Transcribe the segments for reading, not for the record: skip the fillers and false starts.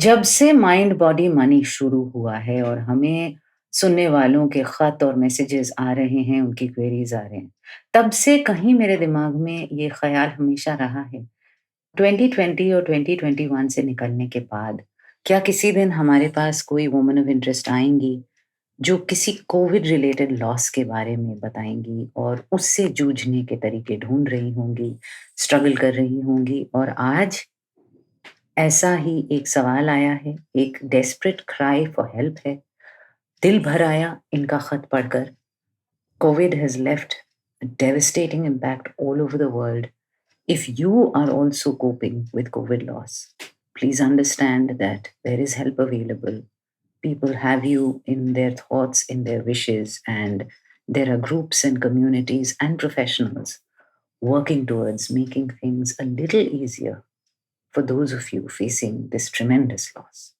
जब से mind body money शुरू हुआ है और हमें सुनने वालों के खत और मैसेजेस आ रहे हैं, उनकी क्वेरीज आ रहे हैं, तब से कहीं मेरे दिमाग में ये ख्याल हमेशा रहा है, 2020 और 2021 से निकलने के बाद क्या किसी दिन हमारे पास कोई वुमन ऑफ इंटरेस्ट आएंगी जो किसी कोविड रिलेटेड लॉस के बारे में बताएंगी और उससे जूझने के तरीके ढूंढ रही होंगी, स्ट्रगल कर रही होंगी। और आज ऐसा ही एक सवाल आया है, एक डेस्परेट क्राई फॉर हेल्प है। दिल भर आया इनका खत पढ़कर। Covid has left a devastating impact all over the world. If you are also coping with COVID loss, please understand that there is help available. People have you in their thoughts, in their wishes, and there are groups and communities and professionals working towards making things a little easier for those of you facing this tremendous loss.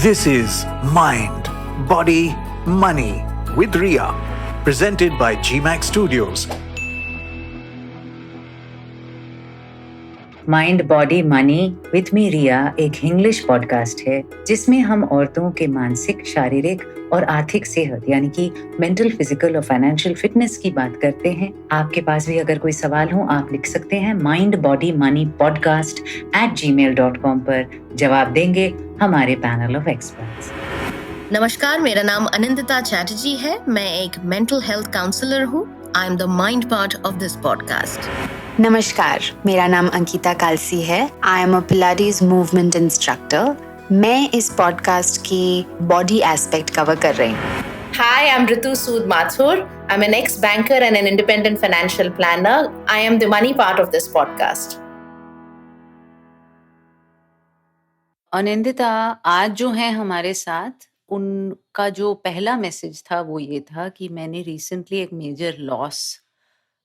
This is Mind, Body, Money with Ria, presented by GMAX Studios. Mind body money with me Ria एक English podcast है जिसमें हम औरतों के मानसिक, शारीरिक और आर्थिक सेहत यानी कि मेंटल, फिजिकल और फाइनेंशियल फिटनेस की बात करते हैं। आपके पास भी अगर कोई सवाल हो आप लिख सकते हैं mindbodymoneypodcast@gmail.com पर। जवाब देंगे हमारे पैनल ऑफ एक्सपर्ट्स। नमस्कार, मेरा नाम अनिंदिता चैटर्जी है। मैं एक मेंटल हेल्थ काउंसलर हूँ। I am the mind part of this podcast. नमस्कार, मेरा नाम अंकिता कालसी है। I am a Pilates movement instructor. मैं इस पॉडकास्ट की बॉडी एस्पेक्ट कवर कर रही हूँ। Hi, I'm Ritu Sood Mathur. I'm an ex-banker and an independent financial planner. I am the money part of this podcast. Anindita आज जो है हमारे साथ, उनका जो पहला मैसेज था वो ये था कि मैंने रिसेंटली एक मेजर लॉस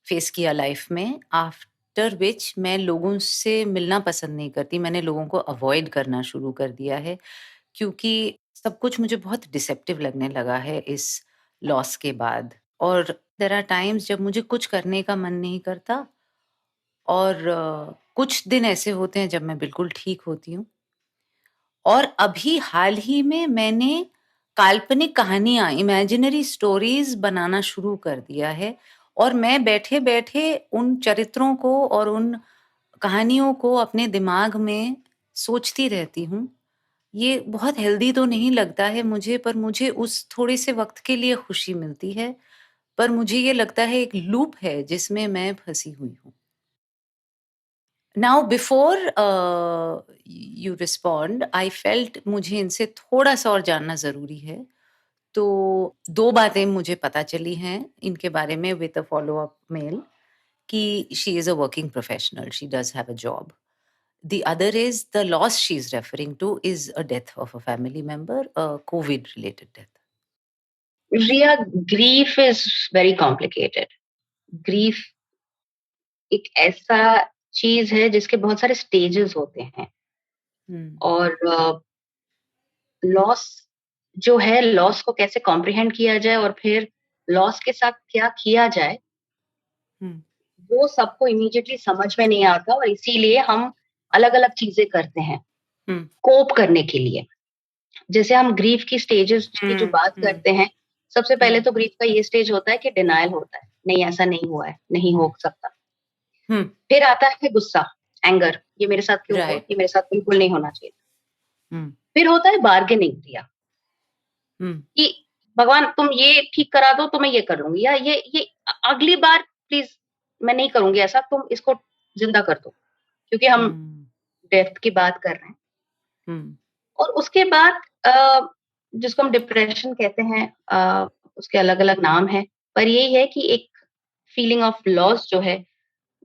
फेस किया लाइफ में, आफ्टर विच मैं लोगों से मिलना पसंद नहीं करती। मैंने लोगों को अवॉइड करना शुरू कर दिया है क्योंकि सब कुछ मुझे बहुत डिसेप्टिव लगने लगा है इस लॉस के बाद। और देयर आर टाइम्स जब मुझे कुछ करने का मन नहीं करता और कुछ दिन ऐसे होते हैं जब मैं बिल्कुल ठीक होती हूँ। और अभी हाल ही में मैंने काल्पनिक कहानियाँ, इमेजिनरी स्टोरीज़ बनाना शुरू कर दिया है और मैं बैठे-बैठे उन चरित्रों को और उन कहानियों को अपने दिमाग में सोचती रहती हूँ। ये बहुत हेल्दी तो नहीं लगता है मुझे, पर मुझे उस थोड़े से वक़्त के लिए खुशी मिलती है। पर मुझे ये लगता है एक लूप है जिसमें मैं फँसी हुई हूँ। Now before you respond, I felt मुझे इनसे थोड़ा-सा और जानना ज़रूरी है। तो 2 बातें मुझे पता चली हैं इनके बारे में विद अ फ़ॉलो-अप मेल कि she is a working professional, she does have a job. The other is the loss she's referring to is a death of a family member, a COVID-related death. Ria, grief is very complicated. Grief एक ऐसा चीज है जिसके बहुत सारे stages होते हैं और लॉस जो है, लॉस को कैसे कॉम्प्रिहेंड किया जाए और फिर लॉस के साथ क्या किया जाए, वो सबको इमीडिएटली समझ में नहीं आता और इसीलिए हम अलग अलग चीजें करते हैं कोप करने के लिए। जैसे हम ग्रीफ की स्टेजेस की जो बात करते हैं, सबसे पहले तो ग्रीफ का ये स्टेज होता है कि डिनायल होता है, नहीं ऐसा नहीं हुआ है, नहीं हो सकता। फिर आता है गुस्सा, एंगर, ये मेरे साथ क्यों हुआ, ये मेरे साथ बिल्कुल नहीं होना चाहिए। फिर होता है बार्गेनिंग किया कि भगवान तुम ये ठीक करा दो तो मैं ये कर लूंगी, या ये अगली बार प्लीज मैं नहीं करूंगी ऐसा, तुम इसको जिंदा कर दो, क्योंकि हम डेथ की बात कर रहे हैं। और उसके बाद जिसको हम डिप्रेशन कहते हैं, उसके अलग अलग नाम है, पर यही है कि एक फीलिंग ऑफ लॉस जो है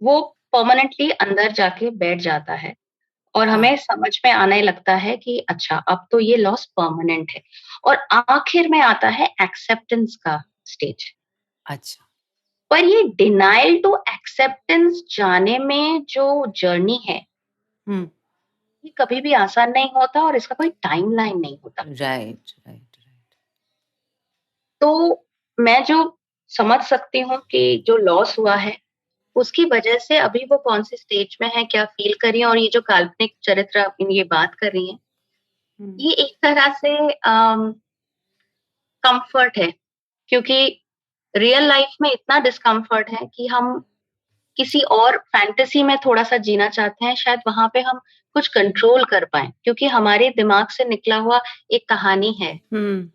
वो परमानेंटली अंदर जाके बैठ जाता है और हमें समझ में आने लगता है कि अच्छा अब तो ये लॉस परमानेंट है। और आखिर में आता है एक्सेप्टेंस का स्टेज। अच्छा। पर ये डिनायल टू एक्सेप्टेंस जाने में जो जर्नी है, ये कभी भी आसान नहीं होता और इसका कोई टाइमलाइन नहीं होता। राइट। तो मैं जो समझ सकती हूँ कि जो लॉस हुआ है उसकी वजह से अभी वो कौन सी स्टेज में है, क्या फील कर रही है, और ये जो काल्पनिक चरित्र आप ये बात कर रही हैं, ये एक तरह से कंफर्ट है, क्योंकि रियल लाइफ में इतना डिस्कम्फर्ट है कि हम किसी और फैंटेसी में थोड़ा-सा जीना चाहते हैं, शायद वहाँ पे हम कुछ कंट्रोल कर पाएँ, क्योंकि हमारे दिमाग से निकला हुआ एक कहानी है,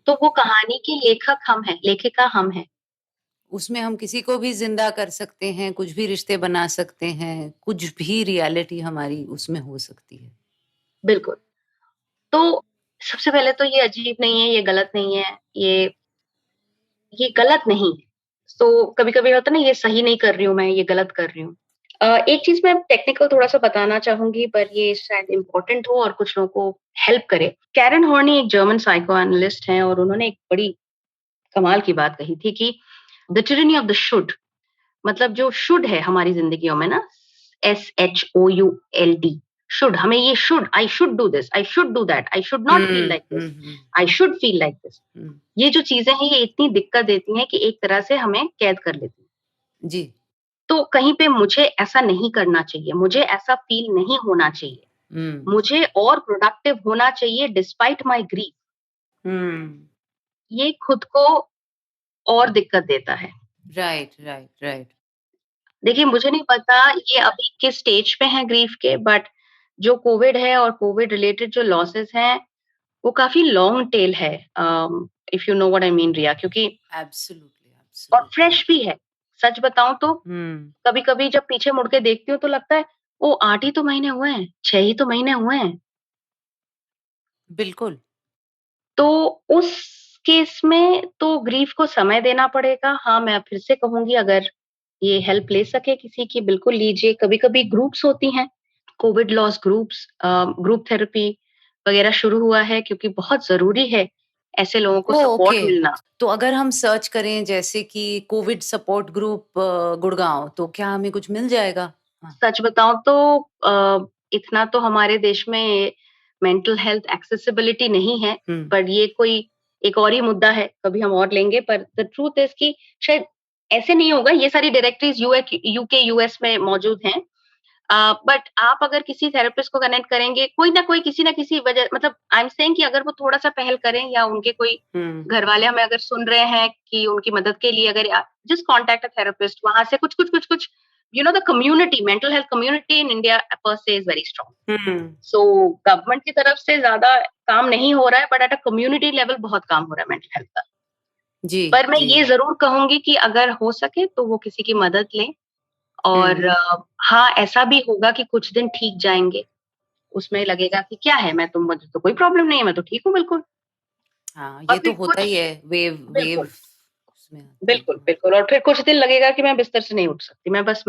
तो वो कहानी के लेखक हम हैं, लेखिका हम हैं। उसमें हम किसी को भी ज़िंदा कर सकते हैं, कुछ भी रिश्ते बना सकते हैं, कुछ भी रियलिटी हमारी उसमें हो सकती है। बिल्कुल। तो सबसे पहले तो ये अजीब नहीं है, ये गलत नहीं है, ये गलत नहीं है। तो कभी-कभी होता है ना, ये सही नहीं कर रही हूँ मैं, ये गलत कर रही हूँ। एक चीज़ मैं टेक्निकल थोड़ा-सा बताना चाहूँगी, पर ये शायद इम्पोर्टेंट हो और कुछ लोगों को हेल्प करे। कैरन हॉर्नी एक जर्मन साइकोएनालिस्ट हैं और उन्होंने एक बड़ी कमाल की बात कही थी कि the tyranny of the should, मतलब जो शुड है हमारी ज़िंदगियों में ना, SHOULD, शुड, हमें ये should, I should do this, I should do that, I should not feel like this, I should feel like this. ये जो चीज़ें हैं, ये इतनी दिक्कत देती हैं कि एक तरह से हमें कैद कर लेती हैं। जी। तो कहीं पे मुझे ऐसा नहीं करना चाहिए, मुझे ऐसा फील नहीं होना चाहिए, मुझे और प्रोडक्टिव होना चाहिए डिस्पाइट माय ग्रीफ। ये खुद को और दिक्कत देता है। राइट। देखिए, मुझे नहीं पता ये अभी किस स्टेज पे हैं ग्रीफ के, बट जो कोविड है और कोविड रिलेटेड जो लॉसेस हैं, वो काफ़ी लॉन्ग टेल है, if you know what I mean Ria, क्योंकि और एब्सोल्युटली। फ्रेश भी है। सच बताऊँ तो कभी-कभी जब पीछे मुड़ के देखती हूँ तो लगता है, ओह! 8 ही तो महीने हुए हैं, 6 ही तो महीने हुए हैं। बिल्कुल। तो उस केस में तो ग्रीफ को समय देना पड़ेगा। हाँ, मैं फिर से कहूँगी, अगर ये हेल्प ले सके किसी की, बिल्कुल लीजिए। कभी-कभी ग्रुप्स होती हैं, Covid loss groups, group therapy वगैरह शुरू हुआ है, क्योंकि बहुत ज़रूरी है ऐसे लोगों को ओह! Support okay. मिलना। तो अगर हम सर्च करें जैसे कि कोविड सपोर्ट ग्रुप गुड़गाँव, तो क्या हमें कुछ मिल जाएगा? हाँ। सच बताऊँ तो इतना तो हमारे देश में मेंटल हेल्थ एक्सेसिबिलिटी नहीं है, पर ये कोई एक और ही मुद्दा है, कभी हम और लेंगे। पर द ट्रूथ इज़ कि शायद ऐसे नहीं होगा, ये सारी डायरेक्टरीज़ यूके, यूएस में मौजूद हैं। बट आप अगर किसी थेरेपिस्ट को कनेक्ट करेंगे, कोई ना कोई किसी न किसी वजह, मतलब आई एम सेइंग कि अगर वो थोड़ा-सा पहल करें, या उनके कोई घरवाले हमें अगर सुन रहे हैं कि उनकी मदद के लिए अगर जस्ट कॉन्टैक्ट अ थेरेपिस्ट, वहाँ से कुछ you know the community, mental health community in India पर से is very strong. So government की तरफ से ज़्यादा काम नहीं हो रहा है, but at a community level बहुत काम हो रहा है मेंटल हेल्थ का। जी, पर मैं जी। ये ज़रूर कहूँगी कि अगर हो सके तो वो किसी की मदद लें, और हाँ, ऐसा भी होगा कि कुछ दिन ठीक जाएँगे। उसमें लगेगा कि क्या है, मुझे तो कोई प्रॉब्लम नहीं है, मैं तो ठीक हूँ बिल्कुल। हाँ, और ये तो फिर होता कुछ ही है, वेव वेव बिल्कुल, उसमें आती है बिल्कुल, तो। बिल्कुल, और फिर कुछ दिन लगेगा कि मैं बिस्तर से नहीं उठ सकती। मैं बस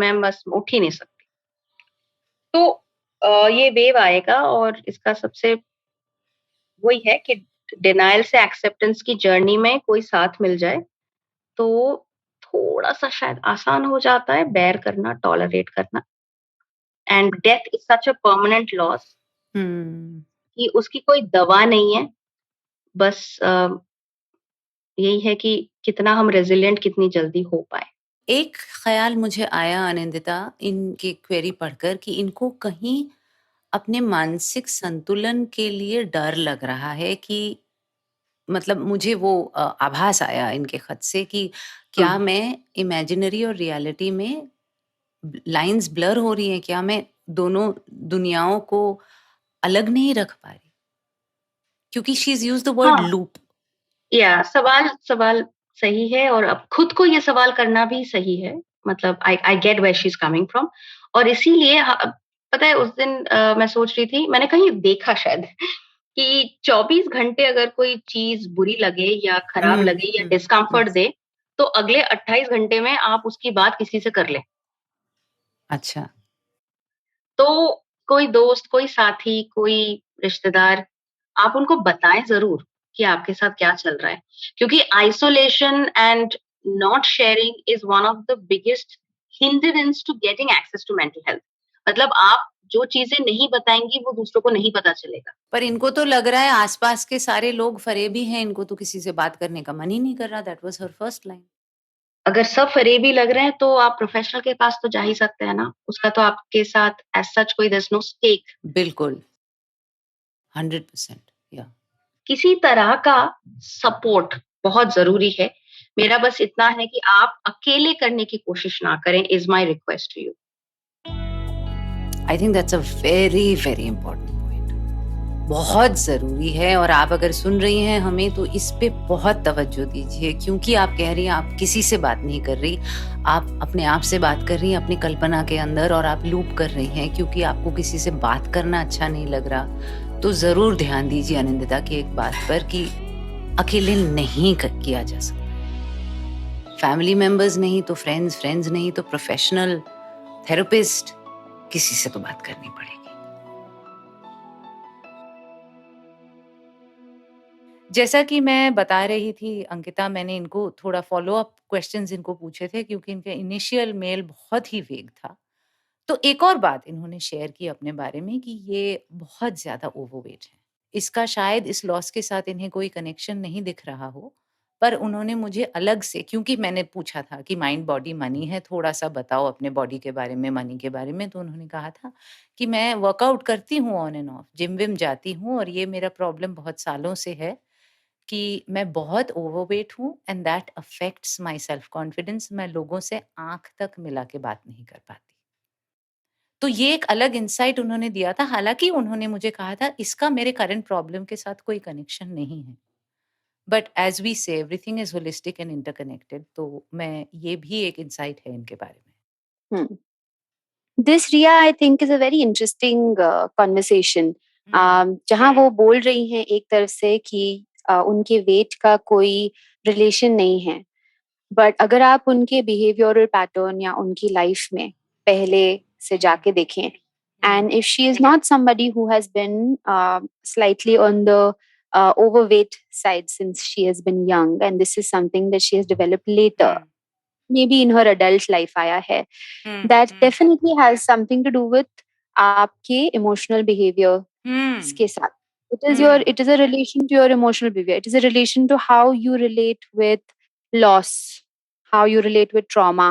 उठ ही नहीं सकती। तो ये वेव आएगा, और इसका सबसे वही है कि डिनायल से एक्सेप्टेंस की जर्नी में कोई साथ मिल जाए, तो थोड़ा-सा शायद आसान हो जाता है बेयर करना, टॉलरेट करना। And death is such a permanent loss हुँ। कि उसकी कोई दवा नहीं है। बस यही है कि कितना हम रेज़िलिएंट कितनी जल्दी हो पाएँ। एक ख़्याल मुझे आया अनिंदिता, इनकी क्वेरी पढ़कर कि इनको कहीं अपने मानसिक संतुलन के लिए डर लग रहा है कि मतलब मुझे वो आभास आया इनके खत से कि हुँ। क्या मैं इमेजिनरी और रियलिटी में लाइन्स ब्लर हो रही हैं? क्या मैं दोनों दुनियाओं को अलग नहीं रख पा रही? क्योंकि she is used the word हाँ, लूप। या सवाल सवाल सही है, और अब खुद को ये सवाल करना भी सही है। मतलब I I get where she is coming from, और इसीलिए पता है, उस दिन मैं सोच रही थी, मैंने कहीं देखा शायद कि 24 घंटे अगर कोई चीज़ बुरी लगे या खराब लगे या हुँ। डिस्कम्फर्ट दे, तो अगले 28 घंटे में आप उसकी बात किसी से कर लें। अच्छा। तो कोई दोस्त, कोई साथी, कोई रिश्तेदार, आप उनको बताएँ ज़रूर कि आपके साथ क्या चल रहा है। क्योंकि isolation and not sharing is one of the biggest hindrance to getting access to mental health. मतलब आप जो चीज़ें नहीं बताएँगी, वो दूसरों को नहीं पता चलेगा। पर इनको तो लग रहा है आस-पास के सारे लोग फ़रेबी हैं, इनको तो किसी से बात करने का मन ही नहीं कर रहा, that was her first line. अगर सब फरेबी लग रहे हैं तो आप प्रोफेशनल के पास तो जा ही सकते हैं ना, उसका तो आपके साथ एज सच कोई देयर इज नो स्टेक। बिल्कुल, 100% या। किसी तरह का सपोर्ट बहुत जरूरी है। मेरा बस इतना है कि आप अकेले करने की कोशिश ना करें, is my request to you. I think that's a very very important point, बहुत ज़रूरी है। और आप अगर सुन रही हैं हमें तो इस पे बहुत तवज्जो दीजिए, क्योंकि आप कह रही हैं आप किसी से बात नहीं कर रही, आप अपने आप से बात कर रही हैं अपनी कल्पना के अंदर, और आप लूप कर रही हैं क्योंकि आपको किसी से बात करना अच्छा नहीं लग रहा। तो ज़रूर ध्यान दीजिए अनिंदिता की एक बात पर कि अकेले नहीं किया जा सकता। फैमिली मेंबर्स नहीं तो फ्रेंड्स, फ्रेंड्स नहीं तो प्रोफेशनल, थेरेपिस्ट, किसी से तो बात करनी पड़ेगी। जैसा कि मैं बता रही थी अंकिता, मैंने इनको थोड़ा फॉलो अप क्वेश्चंस इनको पूछे थे क्योंकि इनका इनिशियल मेल बहुत ही वेग था। तो एक और बात इन्होंने शेयर की अपने बारे में कि ये बहुत ज़्यादा ओवरवेट हैं। इसका शायद इस लॉस के साथ इन्हें कोई कनेक्शन नहीं दिख रहा हो, पर उन्होंने मुझे अलग से, क्योंकि मैंने पूछा था कि माइंड, बॉडी, मनी है, थोड़ा-सा बताओ अपने बॉडी के बारे में, मनी के बारे में, तो उन्होंने कहा था कि मैं वर्कआउट करती हूँ ऑन एंड ऑफ, जिम-विम जाती हूँ और ये मेरा प्रॉब्लम बहुत सालों से है कि मैं बहुत ओवरवेट हूँ and that affects my self confidence. मैं लोगों से आँख तक मिला के बात नहीं कर पाती। तो ये एक अलग इनसाइट उन्होंने दिया था, हालाँकि उन्होंने मुझे कहा था इसका मेरे करंट प्रॉब्लम के साथ कोई कनेक्शन नहीं है। बट एज़ वी से everything is holistic and interconnected, तो मैं ये भी एक इनसाइट है इनके बारे में। This, Ria, I think is a very interesting conversation. जहाँ वो बोल रही हैं एक तरफ से कि उनके वेट का कोई रिलेशन नहीं है, बट अगर आप उनके बिहेवियरल पैटर्न या उनकी लाइफ में पहले से जाके देखें, and if she is not somebody who has been slightly on the overweight side since she has been young, and this is something that she has developed later, maybe in her adult life आया है, that definitely has something to do with आपके emotional behavior के साथ. It is a relation to your emotional behavior. It is a relation to how you relate with loss, how you relate with trauma,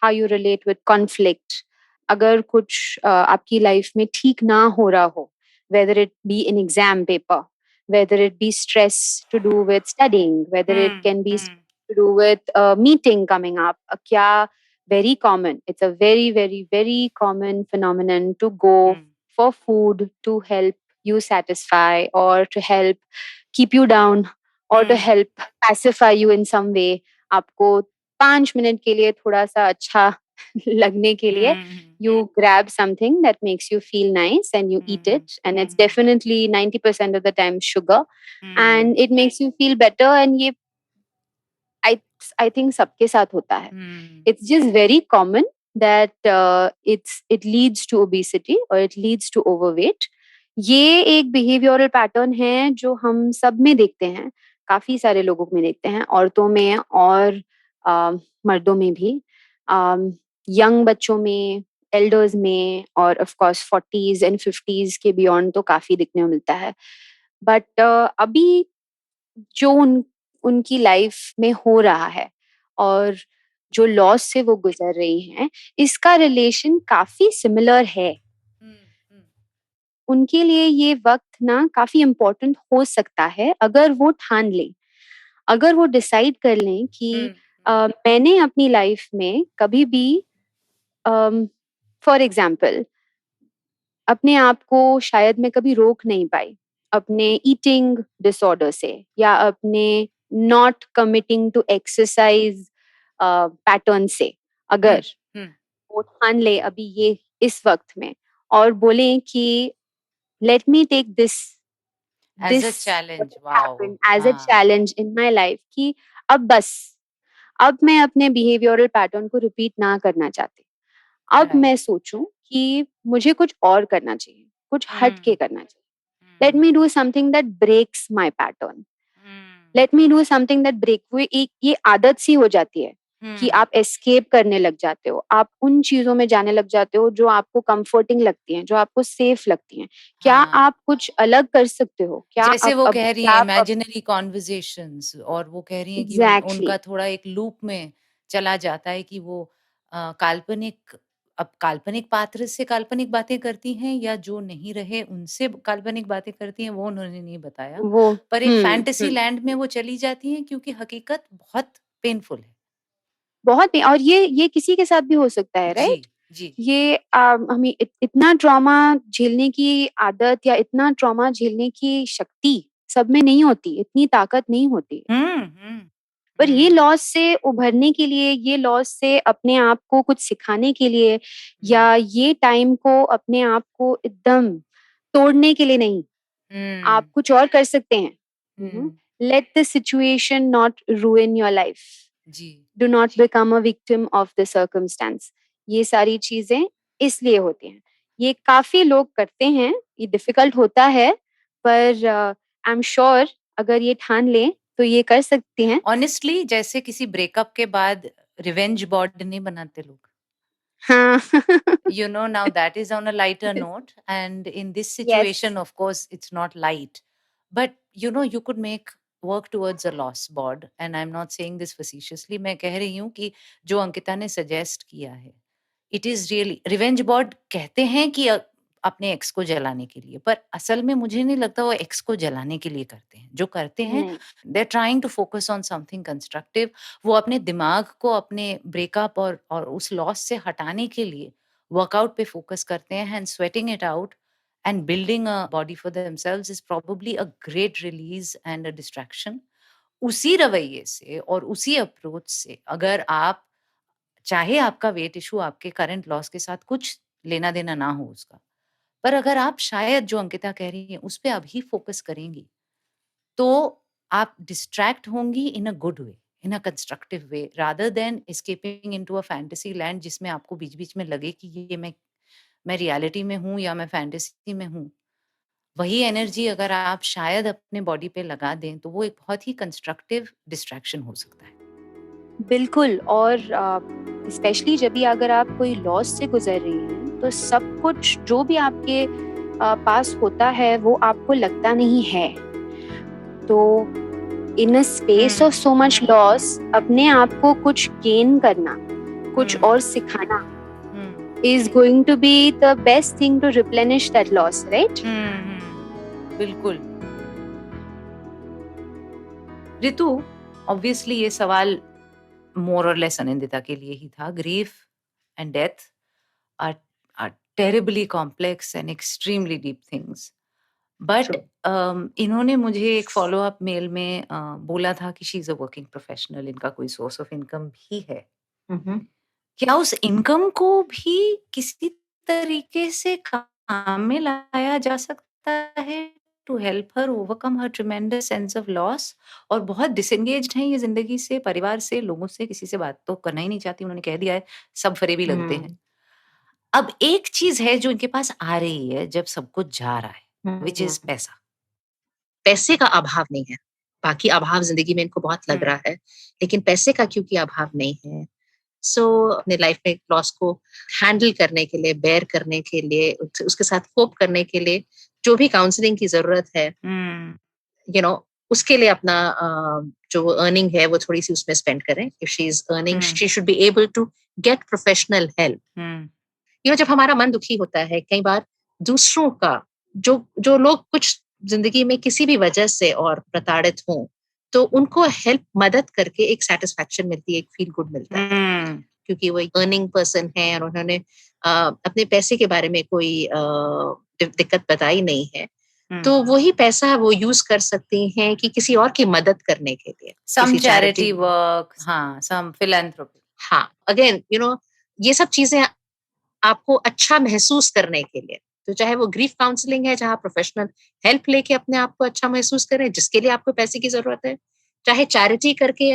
how you relate with conflict. अगर कुछ आपकी life में ठीक ना हो रहा हो, whether it be an exam paper, whether it be stress to do with studying, whether it can be to do with a meeting coming up, kya very common. It's a very, very, very common phenomenon to go for food to help you satisfy or to help keep you down or to help pacify you in some way. आपको 5 minute के लिए थोड़ा सा अच्छा लगने के लिए you grab something that makes you feel nice and you eat it, and it's definitely 90% of the time sugar, and it makes you feel better, and ये I think सबके साथ होता है. It's just very common that it leads to obesity or it leads to overweight. ये एक behavioral pattern है जो हम सब में देखते हैं, काफी सारे लोगों में देखते हैं, औरतों में और मर्दों में भी, यंग बच्चों में, एल्डर्स में, और of course 40s and 50s के बियॉन्ड तो काफी दिखने को मिलता है. बट अभी जो उनकी लाइफ में हो रहा है और जो लॉस से वो गुजर रही हैं, इसका रिलेशन काफी सिमिलर है. उनके लिए ये वक्त ना काफी इम्पोर्टेंट हो सकता है अगर वो ठान लें, अगर वो डिसाइड कर लें कि मैंने अपनी लाइफ में कभी भी फॉर एग्जाम्पल अपने आप को शायद मैं कभी रोक नहीं पाई अपने ईटिंग डिसऑर्डर से, या अपने not committing to exercise pattern से. अगर वो ठान ले अभी ये इस वक्त में और बोले कि let me take this as a challenge, wow, as a challenge in my life, कि अब बस, अब मैं अपने बिहेवियरल पैटर्न को रिपीट ना करना चाहती. अब मैं सोचूं कि मुझे कुछ और करना चाहिए, कुछ हट के करना चाहिए. Let me do something that breaks my pattern. Let me do something that break. वो एक ये आदत सी हो जाती है कि आप एस्केप करने लग जाते हो, आप उन चीजों में जाने लग जाते हो जो आपको कंफर्टिंग लगती हैं, जो आपको सेफ लगती हैं. क्या आप कुछ अलग कर सकते हो? क्या जैसे वो कह रही हैं इमेजिनरी कॉन्वर्सेशंस, और वो कह रही हैं कि उनका थोड़ा एक लूप में चला जाता है कि वो काल्पनिक अब काल्पनिक पात्र से काल्पनिक बातें करती हैं या जो नहीं रहे उनसे काल्पनिक बातें करती हैं, वो उन्होंने नहीं बताया। वो पर एक फैंटेसी लैंड में वो चली जाती हैं क्योंकि हकीकत बहुत पेनफुल है। बहुत नहीं, और ये किसी के साथ भी हो सकता है, राइट? जी। ये हमें इतना ट्रॉमा झेलने की आदत या इतना ट्रॉमा झेलने की शक्ति सब में नहीं होती, इतनी ताकत नहीं होती। पर ये लॉस से उभरने के लिए, ये लॉस से अपने आप को कुछ सिखाने के लिए या ये टाइम को अपने आप को एकदम तोड़ने के लिए नहीं, आप कुछ और कर सकते हैं। Let the situation not ruin your life. जी। Do not become a victim of the circumstance. ये सारी चीजें इसलिए होती हैं। ये काफी लोग करते हैं, ये डिफिकल्ट होता है, पर आई एम श्योर अगर ये ठान लें तो ये कर सकती हैं। ऑनेस्टली जैसे किसी ब्रेकअप के बाद रिवेंज बॉर्ड नहीं बनाते लोग। हाँ। You know, now that is on a lighter note, and in this situation, of course, it's not light. But you know, you could make work towards a loss board, and I'm not saying this facetiously. मैं कह रही हूँ कि जो अंकिता ने suggest किया है, it is really revenge board कहते हैं कि अपने एक्स को जलाने के लिए, पर असल में मुझे नहीं लगता वो एक्स को जलाने के लिए करते हैं। जो करते हैं they are trying to focus on something constructive. वो अपने दिमाग को अपने ब्रेकअप और उस लॉस से हटाने के लिए वर्कआउट पे फोकस करते हैं, and sweating it out and building a body for themselves is probably a great release and a distraction. उसी रवैये से और उसी अप्रोच से अगर आप चाहे आपका वेट इशू आपके करंट लॉस के साथ कुछ लेना देना ना हो उसका, पर अगर आप शायद जो अंकिता कह रही हैं उस पे अभी फोकस करेंगी तो आप डिस्ट्रैक्ट होंगी in a good way, in a constructive way, rather than escaping into a fantasy land जिसमें आपको बीच बीच में लगे कि ये मैं रियलिटी में हूँ या मैं फैंटेसी में हूँ। वही एनर्जी अगर आप शायद अपने बॉडी पे लगा दें तो वो एक बहुत ही कंस्ट्रक्टिव डिस्ट्रैक्शन हो सकता है। बिल्कुल, और स्पेशली जब भी अगर आप कोई लॉस से गुजर रही हैं तो सब कुछ जो भी आपके पास होता है वो आपको लगता नहीं है। तो in a space of so much loss अपने आप को कुछ गेन करना, कुछ और सिखाना is going to be the best thing to replenish that loss, right? बिल्कुल। रितु, ऑब्वियसली ये सवाल मोर और लेस अनिंदिता के लिए ही था। Grief and death are terribly complex and extremely deep things. But इन्होंने मुझे एक फॉलो अप मेल में बोला था कि she is a working professional, इनका कोई सोर्स ऑफ इनकम भी है। क्या उस इनकम को भी किसी तरीके से काम में लाया जा सकता है to help her overcome her tremendous sense of loss? और बहुत डिसएंगेज्ड हैं ये जिंदगी से, परिवार से, लोगों से, किसी से बात तो करना ही नहीं चाहती, उन्होंने कह दिया है, सब फरेबी लगते हैं। अब एक चीज है जो इनके पास आ रही है जब सब कुछ जा रहा है, विच इज पैसा। पैसे का अभाव नहीं है, बाकी अभाव जिंदगी में इनको बहुत लग रहा है, लेकिन पैसे का क्योंकि अभाव नहीं है। सो अपने लाइफ में लॉस को हैंडल करने के लिए, बेयर करने के लिए, उसके साथ कोप करने के लिए जो भी काउंसलिंग की जरूरत है, यू नो, उसके लिए अपना जो अर्निंग है वो थोड़ी सी उसमें स्पेंड करें। If she is earning, she should be able to get professional help. You know, जब हमारा मन दुखी होता है, कई बार दूसरों का, जो लोग कुछ जिंदगी में किसी भी वजह से और प्रताड़ित हों, तो उनको हेल्प, मदद करके एक सेटिस्फैक्शन मिलती है, एक फील गुड मिलता है, क्योंकि वो एक अर्निंग पर्सन है और उन्होंने अपने पैसे के बारे में कोई दिक्कत बताई नहीं है, तो वही पैसा वो यूज कर सकती हैं कि किसी और की मदद करने के लिए, सम चैरिटी वर्क, हाँ, सम फिलैंथ्रोपी। हाँ, अगेन यू नो, ये सब चीजें आपको अच्छा महसूस करने के लिए, तो चाहे वो ग्रीफ काउंसलिंग है जहाँ प्रोफेशनल हेल्प लेके अपने आप को अच्छा महसूस करें, जिसके लिए आपको पैसे की जरूरत है, चाहे चैरिटी करके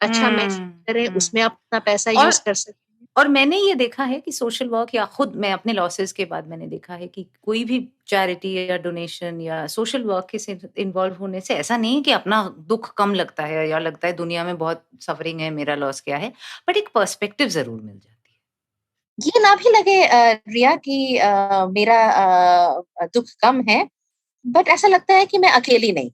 अच्छा महसूस करें, उसमें आप अपना पैसा यूज कर सकते हैं। और मैंने ये देखा है कि सोशल वर्क, या खुद मैं अपने लॉसेस के बाद मैंने देखा है कि कोई भी चैरिटी या डोनेशन या सोशल वर्क के इन्वॉल्व होने से ऐसा नहीं कि अपना दुख कम लगता है या लगता है दुनिया में बहुत सफरिंग है, मेरा लॉस क्या है, बट एक पर्सपेक्टिव जरूर मिल जाती है। ये ना भी लगे रिया कि मेरा दुख कम है, बट ऐसा लगता है कि मैं अकेली नहीं।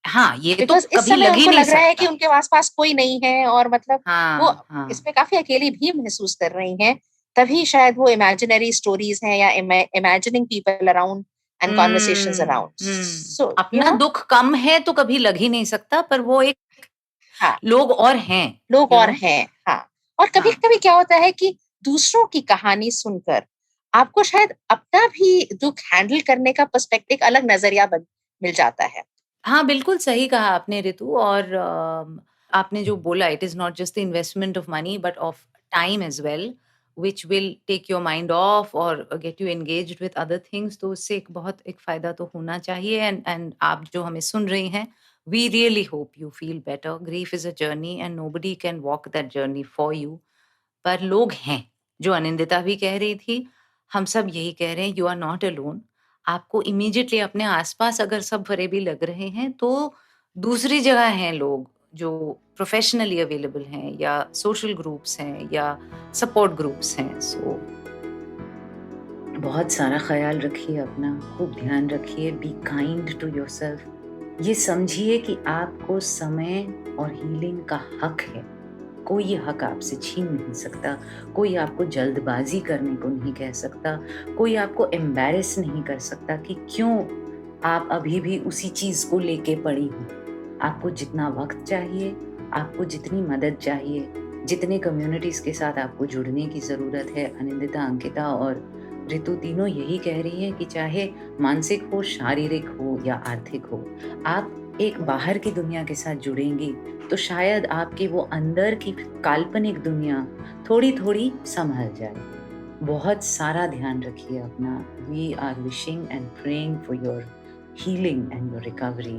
हाँ, ये तो बिकॉज इस कभी समय लग ही उनको नहीं लग रहा है कि सकता। उनके आसपास कोई नहीं है और मतलब वो हाँ। इसमें काफी अकेली भी महसूस कर रही हैं, तभी शायद वो इमेजिनरी स्टोरीज हैं या imagining people around and conversations around, so अपना दुख कम है तो कभी लग ही नहीं सकता, पर वो एक हाँ, लोग और हैं, लोग you और know? हैं, हाँ। और कभी हाँ। कभी क्या होता है कि दूसरों की कहानी सुनकर आपको शायद अपना भी दुख हैंडल करने का पर्सपेक्टिव, अलग नजरिया मिल जाता है। हाँ, बिल्कुल सही कहा आपने ऋतु, और आपने जो बोला, it is not just the investment of money but of time as well, which will take your mind off और get you engaged with other things, तो उससे एक फ़ायदा तो होना चाहिए। एंड आप जो हमें सुन रही हैं, we really hope you feel better. Grief is a journey and nobody can walk that journey for you. पर लोग हैं, जो अनिंदिता भी कह रही थी, हम सब यही कह रहे हैं, यू आर नॉट अलोन। आपको इमीडिएटली अपने आस-पास अगर सब फरेबी लग रहे हैं, तो दूसरी जगह हैं लोग जो प्रोफ़ेशनली अवेलेबल हैं, या सोशल ग्रुप्स हैं, या सपोर्ट ग्रुप्स हैं। सो बहुत सारा ख़्याल रखिए अपना, खूब ध्यान रखिए, बी काइंड टू योरसेल्फ। ये समझिए कि आपको समय और हीलिंग का हक है। कोई ये हक आपसे छीन नहीं सकता, कोई आपको जल्दबाजी करने को नहीं कह सकता, कोई आपको एम्बैरेस नहीं कर सकता कि क्यों आप अभी भी उसी चीज़ को लेके पड़ी हो। आपको जितना वक्त चाहिए, आपको जितनी मदद चाहिए, जितने कम्युनिटीज़ के साथ आपको जुड़ने की ज़रूरत है, अनिंदिता, अंकिता और ऋतु तीनों यही कह रही हैं कि चाहे मानसिक हो, शारीरिक हो या आर्थिक हो, आप एक बाहर की दुनिया के साथ जुड़ेंगी तो शायद आपकी वो अंदर की काल्पनिक दुनिया थोड़ी-थोड़ी संभल जाए। बहुत सारा ध्यान रखिए अपना। We are wishing and praying for your healing and your recovery.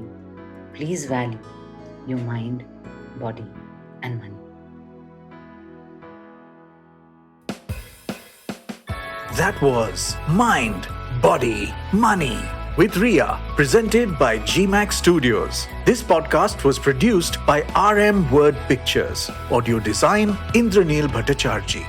Please value your mind, body and money. That was Mind, Body, Money with Ria, presented by GMAX Studios. This podcast was produced by RM Word Pictures. Audio design Indranil Bhattacharjee.